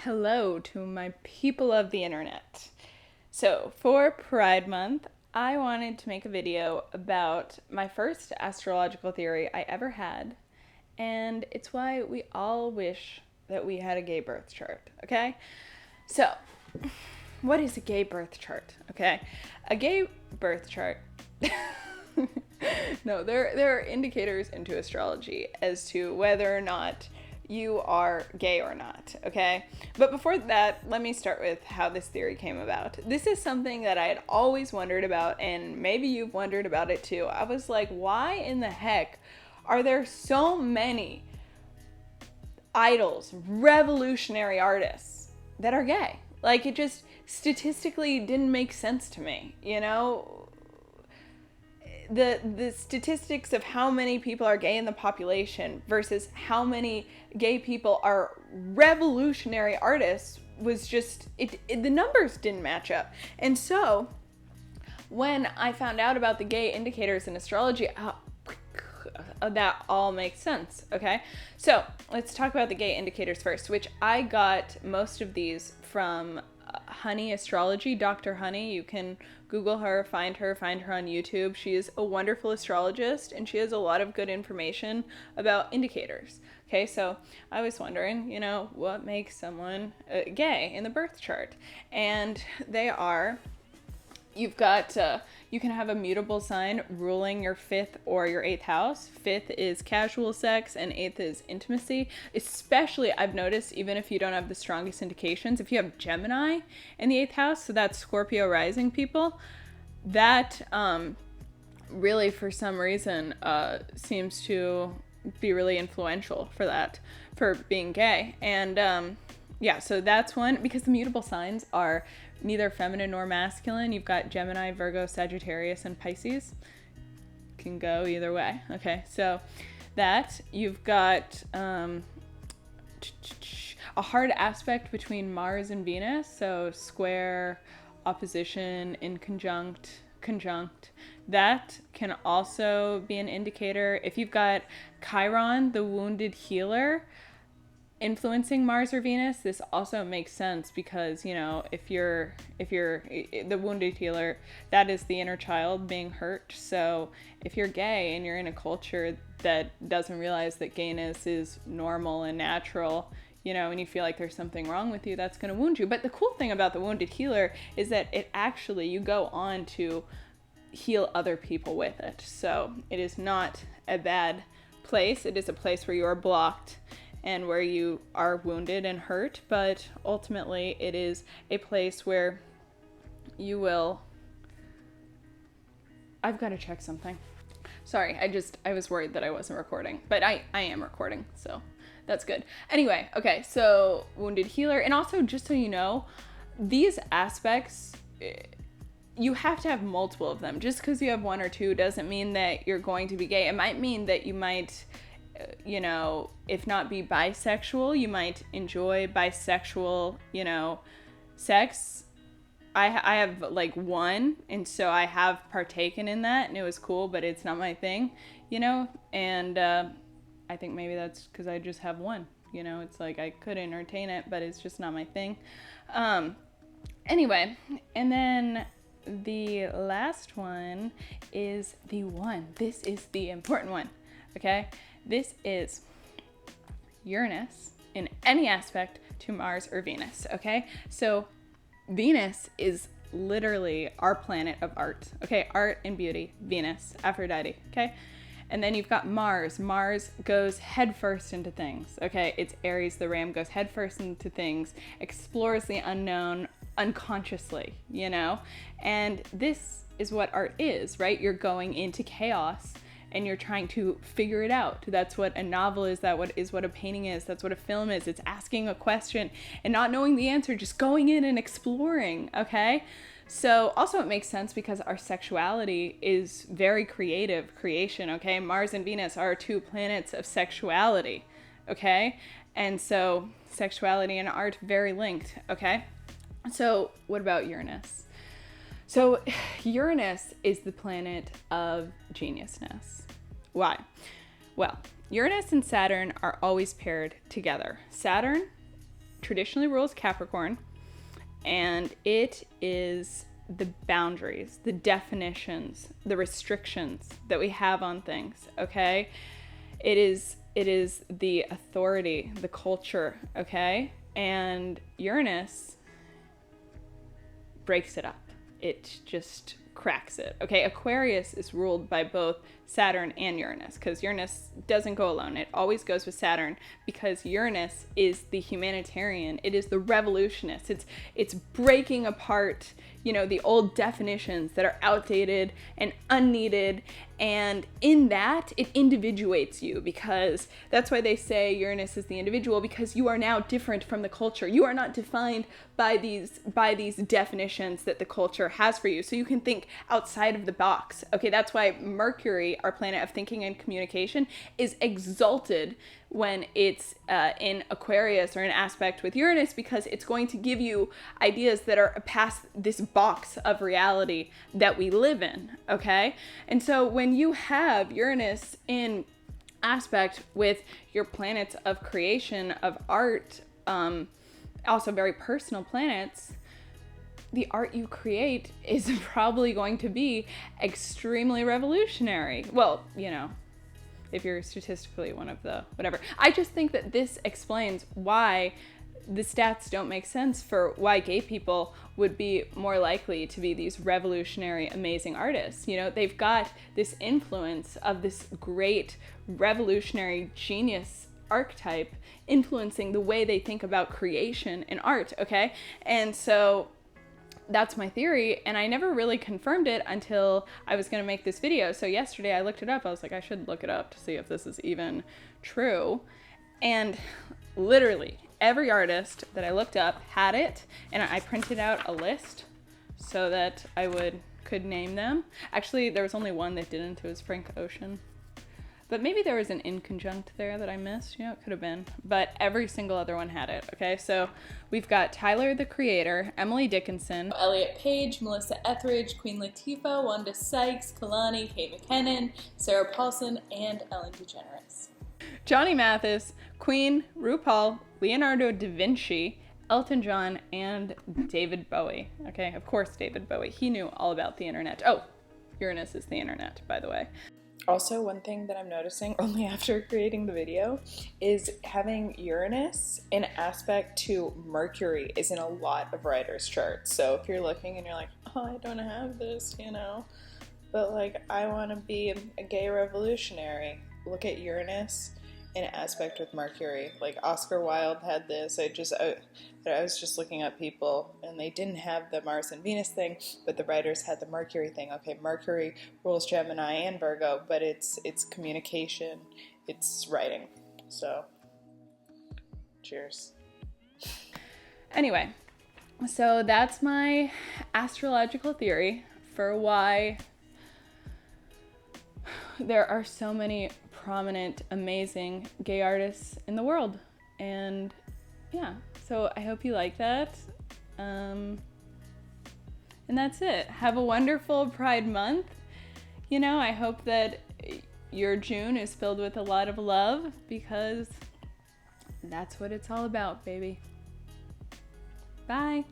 hello to my people of the internet. So, for Pride Month, I wanted to make a video about my first astrological theory I ever had, and it's why we all wish that we had a gay birth chart, okay? So, what is a gay birth chart, okay? A gay birth chart... No, there are indicators into astrology as to whether or not you are gay or not, okay? But before that, let me start with how this theory came about. This is something that I had always wondered about, and maybe you've wondered about it too. I was like, why in the heck are there so many idols, revolutionary artists that are gay? Like, it just statistically didn't make sense to me, you know? The statistics of how many people are gay in the population versus how many gay people are revolutionary artists was just, the numbers didn't match up. And so when I found out about the gay indicators in astrology, that all makes sense, okay? So let's talk about the gay indicators first, which I got most of these from Honey Astrology, Dr. Honey. You can Google her, find her on YouTube. She is a wonderful astrologist, and she has a lot of good information about indicators. Okay, so I was wondering, you know, what makes someone gay in the birth chart? And they are, you've got, you can have a mutable sign ruling your 5th or your 8th house. 5th is casual sex and 8th is intimacy. Especially, I've noticed, even if you don't have the strongest indications, if you have Gemini in the 8th house, so that's Scorpio rising people, that really, for some reason, seems to be really influential for that, for being gay. And yeah, so that's one, because the mutable signs are neither feminine nor masculine. You've got Gemini, Virgo, Sagittarius, and Pisces. Can go either way. Okay, so that. You've got a hard aspect between Mars and Venus, so square, opposition, in conjunct. That can also be an indicator. If you've got Chiron, the wounded healer, influencing Mars or Venus, this also makes sense because, you know, if you're the wounded healer, that is the inner child being hurt. So if you're gay and you're in a culture that doesn't realize that gayness is normal and natural, you know, and you feel like there's something wrong with you, that's going to wound you. But the cool thing about the wounded healer is that it actually, you go on to heal other people with it. So it is not a bad place. It is a place where you are blocked and where you are wounded and hurt, but ultimately it is a place where you will... I've got to check something. Sorry, I was worried that I wasn't recording, but I am recording, so that's good. Anyway, okay, so wounded healer, and also just so you know, these aspects, you have to have multiple of them. Just because you have one or two doesn't mean that you're going to be gay. It might mean that you might, you know, if not be bisexual, you might enjoy bisexual, you know, sex. I have like one, and so I have partaken in that, and it was cool, but it's not my thing, you know, and I think maybe that's because I just have one, you know. It's like I could entertain it, but it's just not my thing. Anyway, and then the last one is the one. This is the important one, okay? This is Uranus in any aspect to Mars or Venus, okay? So Venus is literally our planet of art, okay? Art and beauty, Venus, Aphrodite, okay? And then you've got Mars. Mars goes headfirst into things, okay? It's Aries, the ram, goes headfirst into things, explores the unknown unconsciously, you know? And this is what art is, right? You're going into chaos and you're trying to figure it out. That's what a novel is, what a painting is, that's what a film is. It's asking a question and not knowing the answer, just going in and exploring, okay? So also it makes sense because our sexuality is very creation, okay? Mars and Venus are two planets of sexuality, okay? And so sexuality and art very linked, okay? So what about Uranus? So Uranus is the planet of geniusness. Why? Well, Uranus and Saturn are always paired together. Saturn traditionally rules Capricorn, and it is the boundaries, the definitions, the restrictions that we have on things, okay? It is the authority, the culture, okay? And Uranus breaks it up. It just cracks it. Okay, Aquarius is ruled by both Saturn and Uranus, because Uranus doesn't go alone. It always goes with Saturn, because Uranus is the humanitarian. It is the revolutionist. It's breaking apart, you know, the old definitions that are outdated and unneeded. And in that, it individuates you, because that's why they say Uranus is the individual, because you are now different from the culture. You are not defined by these definitions that the culture has for you. So you can think outside of the box. Okay, that's why Mercury, our planet of thinking and communication, is exalted when it's in Aquarius or an aspect with Uranus, because it's going to give you ideas that are past this box of reality that we live in, okay? And so when you have Uranus in aspect with your planets of creation, of art, also very personal planets, the art you create is probably going to be extremely revolutionary. Well, you know, if you're statistically one of the whatever. I just think that this explains why the stats don't make sense for why gay people would be more likely to be these revolutionary, amazing artists. You know, they've got this influence of this great revolutionary genius archetype influencing the way they think about creation and art, okay? And so that's my theory, and I never really confirmed it until I was going to make this video. So yesterday I looked it up. I was like, I should look it up to see if this is even true. And literally every artist that I looked up had it, and I printed out a list so that I could name them. Actually, there was only one that didn't. It was Frank Ocean. But maybe there was an inconjunct there that I missed. You know, it could have been. But every single other one had it, okay? So we've got Tyler, the Creator, Emily Dickinson, Elliot Page, Melissa Etheridge, Queen Latifah, Wanda Sykes, Kalani, Kate McKinnon, Sarah Paulson, and Ellen DeGeneres. Johnny Mathis, Queen, RuPaul, Leonardo da Vinci, Elton John, and David Bowie. Okay, of course David Bowie. He knew all about the internet. Oh, Uranus is the internet, by the way. Also, one thing that I'm noticing only after creating the video is having Uranus in aspect to Mercury is in a lot of writers' charts. So if you're looking and you're like, oh, I don't have this, you know, but like I want to be a gay revolutionary, look at Uranus in aspect with Mercury. Like Oscar Wilde had this. I was just looking at people and they didn't have the Mars and Venus thing, but the writers had the Mercury thing. Okay, Mercury rules Gemini and Virgo, but it's communication, it's writing. So, cheers. Anyway, so that's my astrological theory for why there are so many prominent, amazing gay artists in the world. And yeah, so I hope you like that. And that's it. Have a wonderful Pride Month. You know, I hope that your June is filled with a lot of love, because that's what it's all about, baby. Bye.